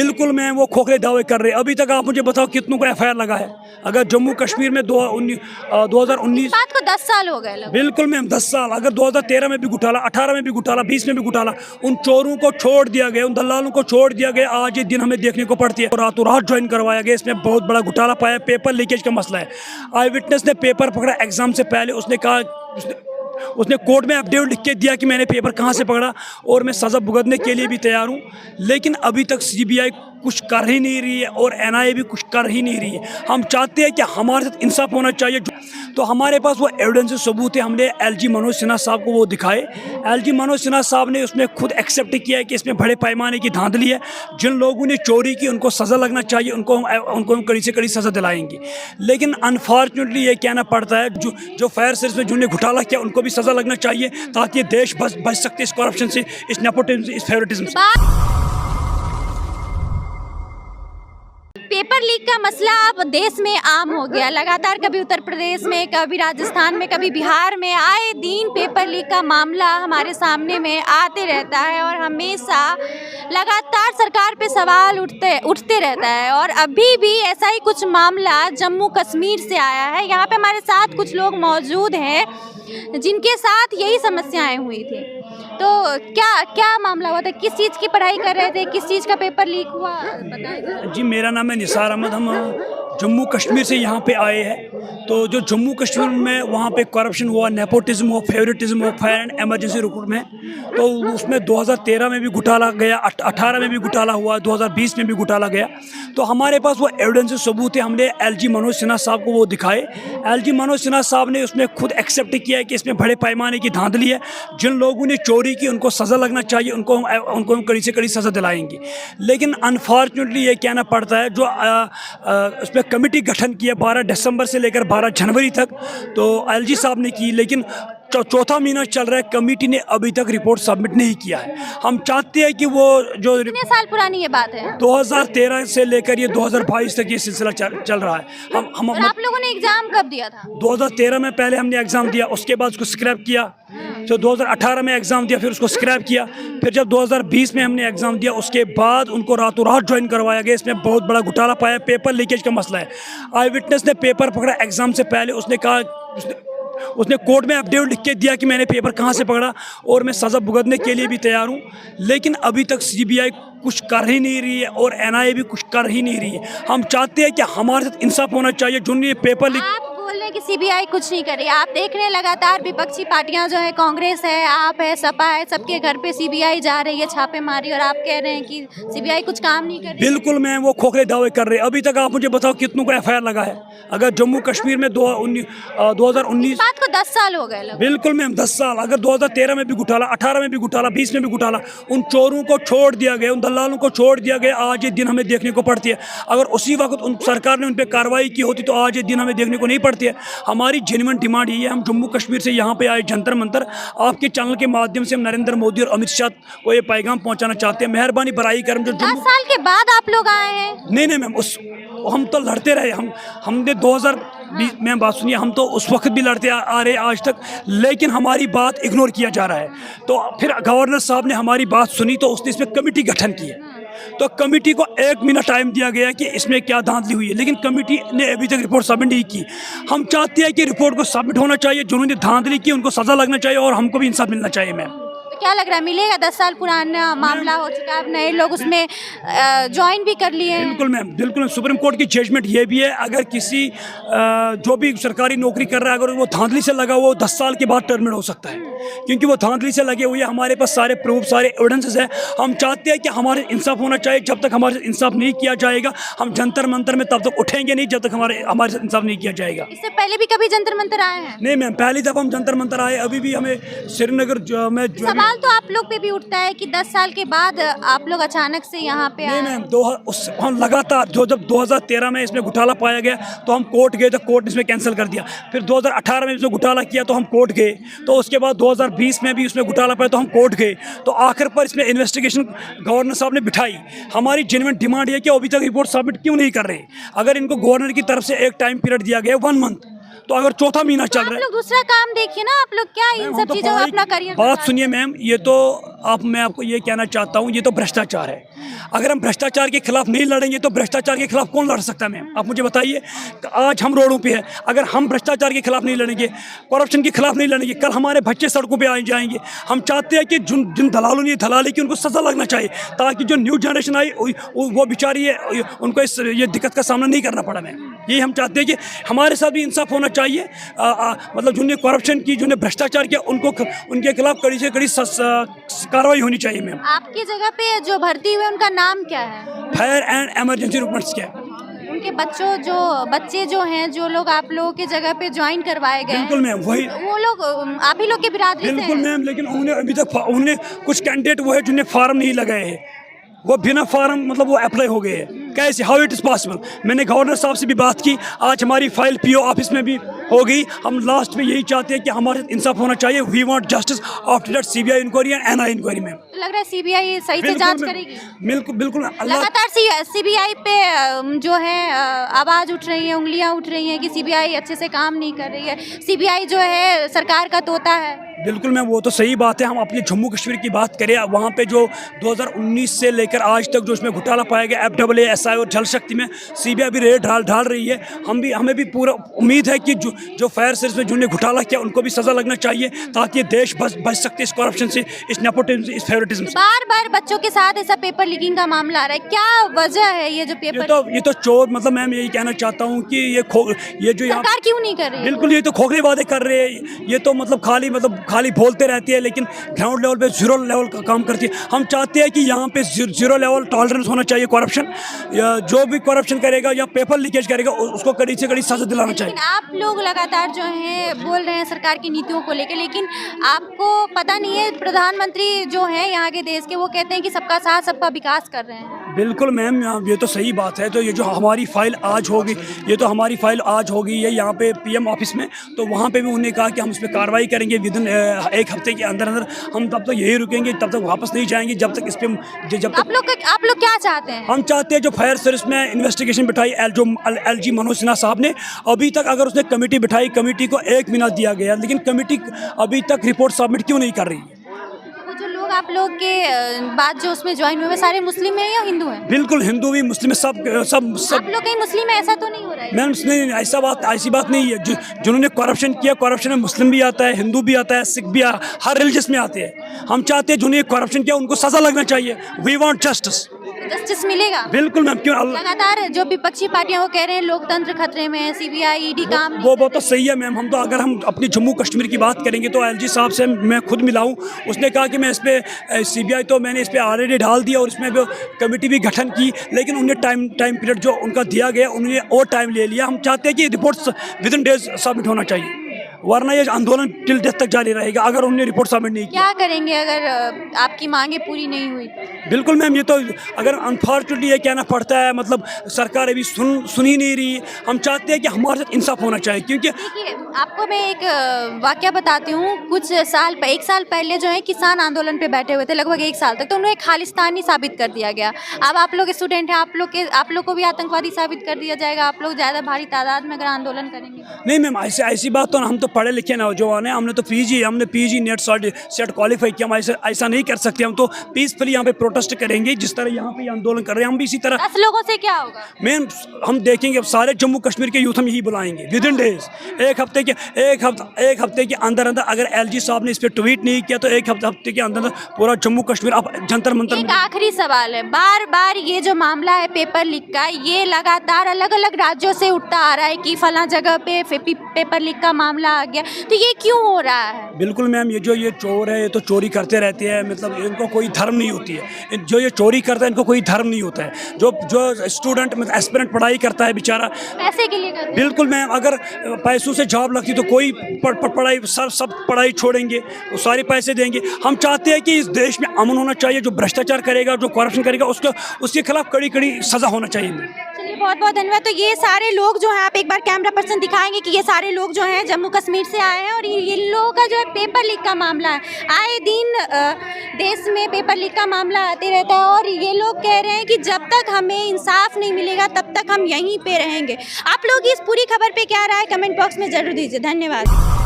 बिल्कुल मैम, वो खोखले दावे कर रहे हैं। अभी तक आप मुझे बताओ कितनों को एफआईआर लगा है? अगर जम्मू कश्मीर में 2019 बात को 10 साल हो गए लगभग। बिल्कुल मैम 10 साल, अगर 2013 में भी घोटाला, 18 में भी घोटाला, 20 में भी घोटाला, उन चोरों को छोड़ दिया गया, उन दलालों को छोड़ दिया गया। आज ये दिन हमें देखने को पड़ती है। रातों रात ज्वाइन करवाया गया, इसमें बहुत बड़ा घोटाला पाया। पेपर लीकेज का मसला है। आई विटनेस ने पेपर पकड़ा एग्जाम से पहले, उसने कहा, उसने कोर्ट में अपडेट लिख के दिया कि मैंने पेपर कहाँ से पकड़ा और मैं सज़ा भुगतने के लिए भी तैयार हूँ। लेकिन अभी तक सीबीआई कुछ कर ही नहीं रही है और एनआईए भी कुछ कर ही नहीं रही है। हम चाहते हैं कि हमारे साथ इंसाफ होना चाहिए। तो हमारे पास वो एविडेंस सबूत है। हमने एलजी मनोज सिन्हा साहब को वो दिखाए। एलजी मनोज सिन्हा साहब ने उसमें खुद एक्सेप्ट किया है कि इसमें बड़े पैमाने की धांधली है। जिन लोगों ने चोरी की उनको सज़ा लगना चाहिए, उनको हम कड़ी से कड़ी सज़ा दिलाएंगे। लेकिन अनफॉर्चुनेटली ये कहना पड़ता है, जो फायर सर्विस में जिन्होंने घोटाला किया उनको भी सज़ा लगना चाहिए, ताकि देश बच सकते इस करप्शन से, इस नेपोटिज्म से, इस फेवरेटिज्म से। पेपर लीक का मसला अब देश में आम हो गया। लगातार कभी उत्तर प्रदेश में, कभी राजस्थान में, कभी बिहार में आए दिन पेपर लीक का मामला हमारे सामने में आते रहता है और हमेशा लगातार सरकार पे सवाल उठते रहता है। और अभी भी ऐसा ही कुछ मामला जम्मू कश्मीर से आया है। यहाँ पे हमारे साथ कुछ लोग मौजूद हैं जिनके साथ यही समस्याएं हुई थी। तो क्या मामला हुआ था? किस चीज़ की पढ़ाई कर रहे थे? किस चीज़ का पेपर लीक हुआ, बताइए। जी, मेरा नाम है निसार अहमद। हम जम्मू कश्मीर से यहाँ पे आए हैं। तो जो जम्मू कश्मीर में वहाँ पे करप्शन हुआ, नेपोटिज्म हुआ, फेवरेटिज्म हुआ, फायर एंड एमरजेंसी रिक्रूटमेंट में, तो उसमें 2013 में भी घोटाला गया, 18 में भी घोटाला हुआ, 2020 में भी घोटाला गया। तो हमारे पास वो एविडेंस सबूत है। हमने एलजी मनोज सिन्हा साहब को वो दिखाए। एलजी मनोज सिन्हा साहब ने उसमें खुद एक्सेप्ट किया है कि इसमें बड़े पैमाने की धांधली है। जिन लोगों ने चोरी की उनको सज़ा लगना चाहिए, उनको हम कड़ी से कड़ी सज़ा दिलाएंगे। लेकिन अनफॉर्चुनेटली ये कहना पड़ता है, जो उसमें कमेटी गठन किया 12 दिसंबर से लेकर 12 जनवरी तक, तो एलजी साहब ने की, लेकिन चौथा महीना चल रहा है, कमेटी ने अभी तक रिपोर्ट सबमिट नहीं किया है। हम चाहते हैं कि वो जो कितने साल पुरानी ये बात है? 2013 से लेकर ये 2022 तक ये सिलसिला चल रहा है। हम आप लोगों ने एग्जाम कब दिया था? 2013 में पहले हमने एग्ज़ाम दिया, उसके बाद उसको स्क्रैप किया। तो 2018 में एग्ज़ाम दिया, फिर उसको स्क्रैप किया। फिर जब 2020 में हमने एग्ज़ाम दिया, उसके बाद उनको रातों रात ज्वाइन करवाया गया। इसमें बहुत बड़ा घोटाला पाया। पेपर लीकेज का मसला है। आई विटनेस ने पेपर पकड़ा एग्ज़ाम से पहले, उसने कहा, उसने कोर्ट में अपडेट लिख के दिया कि मैंने पेपर कहाँ से पकड़ा और मैं सज़ा भुगतने के लिए भी तैयार हूँ। लेकिन अभी तक सीबीआई कुछ कर ही नहीं रही है और एनआईए भी कुछ कर ही नहीं रही है। हम चाहते हैं कि हमारे साथ इंसाफ होना चाहिए। जो ये पेपर लीक, आप बोल रहे हैं कि सीबीआई कुछ नहीं कर रही। आप देख रहे हैं लगातार विपक्षी पार्टियां जो है, कांग्रेस है, आप है, सपा है, सबके घर पे सीबीआई जा रही है छापेमारी, और आप कह रहे हैं कि सीबीआई कुछ काम नहीं कर रही। बिल्कुल मैम, वो खोखले दावे कर रहे हैं। अभी तक आप मुझे बताओ कितनों को एफआईआर लगा है? अगर जम्मू कश्मीर में 2019 बात को 10 साल हो गए लगभग। बिल्कुल मैम 10 साल, अगर 2013 में भी घोटाला, 18 में भी घोटाला, 20 में भी घोटाला, उन चोरों को छोड़ दिया गया, उन दलालों को छोड़ दिया गया। आज ये दिन हमें देखने को पड़ती है। अगर उसी वक्त उन सरकार ने उन पर कार्रवाई की होती तो आज ये दिन हमें देखने को नहीं पड़ती है। हमारी जेन्युइन डिमांड ये है। हम जम्मू कश्मीर से यहाँ पे आए जंतर मंतर, आपके चैनल के माध्यम से हम नरेंद्र मोदी और अमित शाह को ये पैगाम पहुँचाना चाहते हैं। मेहरबानी बराई करम, जो 10 साल के बाद आप लोग आए हैं। नहीं मैम, हम तो लड़ते रहे। हमने 2020 में, बात सुनिए, हम तो उस वक्त भी लड़ते आ रहे आज तक, लेकिन हमारी बात इग्नोर किया जा रहा है। तो फिर गवर्नर साहब ने हमारी बात सुनी तो उसने इसमें कमेटी गठन की है। तो कमेटी को 1 महीना टाइम दिया गया कि इसमें क्या धांधली हुई है, लेकिन कमेटी ने अभी तक रिपोर्ट सबमिट नहीं की। हम चाहते हैं कि रिपोर्ट को सबमिट होना चाहिए। जिन्होंने धांधली की उनको सज़ा लगना चाहिए और हमको भी इंसाफ मिलना चाहिए। मैम, क्या लग रहा है, मिलेगा? 10 साल पुराना मामला हो चुका है, नए लोग उसमें ज्वाइन भी कर लिए हैं। बिल्कुल मैम, बिल्कुल। सुप्रीम कोर्ट की जजमेंट ये भी है, अगर किसी जो भी सरकारी नौकरी कर रहा है, अगर वो धांधली से लगा हुआ 10 साल के बाद टर्मिनेट हो सकता है, क्योंकि वो धांधली से लगे हुए हैं। हमारे पास सारे प्रूफ, सारे एविडेंसेस है। हम चाहते हैं कि हमारे इंसाफ होना चाहिए। जब तक हमारे इंसाफ नहीं किया जाएगा, हम जंतर मंतर में तब तक उठेंगे नहीं, जब तक हमारे इंसाफ नहीं किया जाएगा। इससे पहले भी कभी जंतर मंतर आए हैं? नहीं मैम, पहली दफ़ा हम जंतर मंतर आए। अभी भी हमें श्रीनगर में सवाल तो आप लोग पे भी उठता है कि 10 साल के बाद आप लोग अचानक से यहाँ पे आए। नहीं मैम, हम लगातार जब 2013 में इसमें घोटाला पाया गया तो हम कोर्ट गए, तो कोर्ट ने इसमें कैंसिल कर दिया। फिर 2018 में इसमें घोटाला किया तो हम कोर्ट गए। तो उसके बाद 2020 में भी इसमें घोटाला पाया तो हम कोर्ट गए। तो आखिर पर इसमें इन्वेस्टिगेशन गवर्नर साहब ने बिठाई। हमारी जेन्युइन डिमांड है कि अभी तक रिपोर्ट सबमिट क्यों नहीं कर रहे? अगर इनको गवर्नर की तरफ से एक टाइम पीरियड दिया गया 1 मंथ, तो अगर चौथा महीना चल रहा है, आप लोग दूसरा काम देखिए ना। आप लोग क्या इन सब चीजों में अपना करियर? बात सुनिए मैम, ये तो अब मैं आपको ये कहना चाहता हूँ, ये तो भ्रष्टाचार है। अगर हम भ्रष्टाचार के खिलाफ नहीं लड़ेंगे तो भ्रष्टाचार के खिलाफ कौन लड़ सकता है मैम? आप मुझे बताइए। आज हम रोडों पे हैं, अगर हम भ्रष्टाचार के खिलाफ नहीं लड़ेंगे, करप्शन के खिलाफ नहीं लड़ेंगे, कल हमारे बच्चे सड़कों पे आ जाएंगे। हम चाहते हैं कि जिन दलालों ने दलाली की उनको सजा लगना चाहिए, ताकि जो न्यू जनरेशन आई वो बेचारी उनको ये दिक्कत का सामना नहीं करना पड़ा मैम। यही हम चाहते हैं कि हमारे साथ भी इंसाफ होना चाहिए। मतलब जिन्होंने करप्शन की, जिन्होंने भ्रष्टाचार किया, उनके खिलाफ कड़ी से कड़ी कार्रवाई होनी चाहिए मैम। आपकी जगह पे जो भर्ती हुए उनका नाम क्या है? फायर एंड इमरजेंसी रिक्रूटमेंट्स क्या? उनके बच्चे जो हैं, जो लोग आप लोगों की जगह पे ज्वाइन करवाए गए, बिल्कुल मैम, वही वो लोग आप ही लोग के बिरादरी से बिल्कुल हैं? मैम, लेकिन उन्हें अभी तक उन्हें कुछ कैंडिडेट वो है जिन्हें फार्म नहीं लगाए हैं, वो बिना फार्म मतलब वो अप्लाई हो गए हैं। कैसे, हाउ इट इज़ पॉसिबल? मैंने गवर्नर साहब से भी बात की, आज हमारी फाइल पीओ ऑफिस में भी हो गई। हम लास्ट में यही चाहते हैं कि हमारे साथ इंसाफ होना चाहिए। We want justice after that CBI inquiry and NI inquiry ma'am. लग रहा है सीबीआई सही से जांच करेगी। बिल्कुल बिल्कुल। लगातार सीबीआई पे जो है आवाज़ उठ रही है, उंगलियां उठ रही हैं कि सीबीआई अच्छे से काम नहीं कर रही है, सीबीआई जो है सरकार का तोता है। बिल्कुल मैम, वो तो सही बात है। हम अपने जम्मू कश्मीर की बात करें, वहाँ पे जो 2019 से लेकर आज तक जो इसमें घोटाला पाया गया, FAA और जल शक्ति में सीबीआई भी रेड ढाल रही है। हमें भी पूरा उम्मीद है कि जो फायर सर्विस में जिन्होंने घोटाला किया उनको भी सज़ा लगना चाहिए, ताकि देश बच सकते इस करप्शन से, इस नेपोटिज्म से, इस फेवरेटिज्म से। बार बच्चों के साथ ऐसा पेपर लीकिंग का मामला आ रहा है, क्या वजह है ये जो पेपर? ये तो चोर, मतलब मैम यही कहना चाहता हूँ कि ये जो यहाँ सरकार क्यों नहीं कर रही है? बिल्कुल, ये तो खोखले वादे कर रहे हैं। ये तो मतलब खाली बोलते रहती है, लेकिन ग्राउंड लेवल पे जीरो लेवल का काम करती है। हम चाहते हैं कि यहाँ पे जीरो लेवल टॉलरेंस होना चाहिए करप्शन। जो भी करप्शन करेगा या पेपर लीकेज करेगा उसको कड़ी से कड़ी सजा दिलाना चाहिए। लेकिन आप लोग लगातार जो है बोल रहे हैं सरकार की नीतियों को लेकर, लेकिन आपको पता नहीं है प्रधानमंत्री जो है यहाँ के देश के, वो कहते हैं कि सबका साथ सबका विकास कर रहे हैं। बिल्कुल मैम, ये तो सही बात है। तो ये जो हमारी फाइल आज होगी, ये तो हमारी फाइल आज होगी ये यहाँ पे PM ऑफिस में, तो वहाँ पे भी उन्होंने कहा कि हम इस पर कार्रवाई करेंगे विदिन 1 हफ्ते के अंदर। हम तब तक यही रुकेंगे, तब तक वापस नहीं जाएंगे जब तक इस पे आप लोग क्या चाहते हैं? हम चाहते हैं जो फायर सर्विस में इन्वेस्टिगेशन बिठाई LG मनोज सिन्हा साहब ने, अभी तक अगर उसने कमेटी बिठाई, कमेटी को 1 महीना दिया गया, लेकिन कमेटी अभी तक रिपोर्ट सबमिट क्यों नहीं कर रही है? लोग आप लोग के बाद जो उसमें ज्वाइन हुए सारे मुस्लिम हैं या हिंदू हैं? बिल्कुल, हिंदू भी मुस्लिम सब। आप लोग कहीं मुस्लिम है ऐसा तो नहीं हो रहा है? मैम नहीं, ऐसी बात नहीं है। जिन्होंने करप्शन किया, करप्शन में मुस्लिम भी आता है, हिंदू भी आता है, सिख भी हर रिलीजियस में आते हैं। हम चाहते हैं जिन्होंने करप्शन किया उनको सजा लगना चाहिए। वी वांट जस्टिस मिलेगा। बिल्कुल मैम, क्यों लगातार जो विपक्षी पार्टियां वो कह रहे हैं लोकतंत्र खतरे में है, सीबीआई ईडी काम वो तो सही है मैम। अगर हम अपनी जम्मू कश्मीर की बात करेंगे तो LG साहब से मैं खुद मिला हूँ। उसने कहा कि मैं इस पे सीबीआई तो मैंने इस पे ऑलरेडी डाल दिया और इसमें कमेटी भी गठन की, लेकिन उन्हें टाइम पीरियड जो उनका दिया गया उन्होंने और टाइम ले लिया। हम चाहते हैं कि रिपोर्ट विदिन डेज सबमिट होना चाहिए, वरना ये आंदोलन टिल डेथ तक जारी रहेगा अगर उन्होंने रिपोर्ट सबमिट नहीं की। क्या करेंगे अगर आपकी मांगे पूरी नहीं हुई? बिल्कुल मैम, ये तो अगर अनफॉर्चुनेटली ये कहना पड़ता है, मतलब सरकार अभी सुन ही नहीं रही। हम चाहते हैं कि हमारे साथ इंसाफ होना चाहिए, क्योंकि देखिए आपको मैं एक वाकया बताती हूँ। कुछ साल 1 साल पहले जो है किसान आंदोलन पे बैठे हुए थे लगभग 1 साल तक, तो उन्हें खालिस्तानी साबित कर दिया गया। अब आप लोग स्टूडेंट हैं, आप लोग को भी आतंकवादी साबित कर दिया जाएगा। आप लोग ज़्यादा भारी तादाद में अगर आंदोलन करेंगे? नहीं मैम, ऐसी बात तो हम तो पढ़े लिखे नौजवान हैं। हमने PG नेट सेट क्वालिफाई किया। हम ऐसा नहीं कर सकते। हम तो पीसफुली यहाँ पे प्रोटेस्ट करेंगे, जिस तरह यहाँ पे आंदोलन कर रहे हैं। हम भी इसी तरह 10 लोगों से क्या होगा मैम, हम देखेंगे। अब सारे जम्मू कश्मीर के यूथ हम यही बुलाएंगे विदिन डेज, एक हफ्ते के अंदर अगर LG साहब ने इस पर ट्वीट नहीं किया तो 1 हफ्ते के अंदर पूरा जम्मू कश्मीर अब जंतर मंतर। एक आखिरी सवाल है, बार ये जो मामला है पेपर लीक का, ये लगातार अलग अलग राज्यों से उठता आ रहा है कि फला जगह पे पेपर लीक का मामला आ गया, तो ये क्यों हो रहा है? बिल्कुल मैम, ये चोर है, ये तो चोरी करते रहते हैं। मतलब इनको कोई धर्म नहीं होती है। जो ये चोरी करता है इनको कोई धर्म नहीं होता है। जो स्टूडेंट मतलब एस्पिरेंट पढ़ाई करता है बेचारा पैसे के लिए करता है। बिल्कुल मैम, अगर पैसों से जॉब लगती तो कोई पढ़ाई सब पढ़ाई छोड़ेंगे, वो सारे पैसे देंगे। हम चाहते हैं कि इस देश में अमन होना चाहिए। जो भ्रष्टाचार करेगा, जो करप्शन करेगा, उसके खिलाफ कड़ी सजा होना चाहिए। चलिए बहुत बहुत धन्यवाद। तो ये सारे लोग जो हैं, आप एक बार कैमरा पर्सन दिखाएंगे कि ये सारे लोग जो हैं जम्मू कश्मीर से आए हैं और ये लोगों का जो है पेपर लीक का मामला है। आए दिन देश में पेपर लीक का मामला आते रहता है और ये लोग कह रहे हैं कि जब तक हमें इंसाफ नहीं मिलेगा तब तक हम यहीं पे रहेंगे। आप लोग इस पूरी खबर पे क्या राय कमेंट बॉक्स में जरूर दीजिए। धन्यवाद।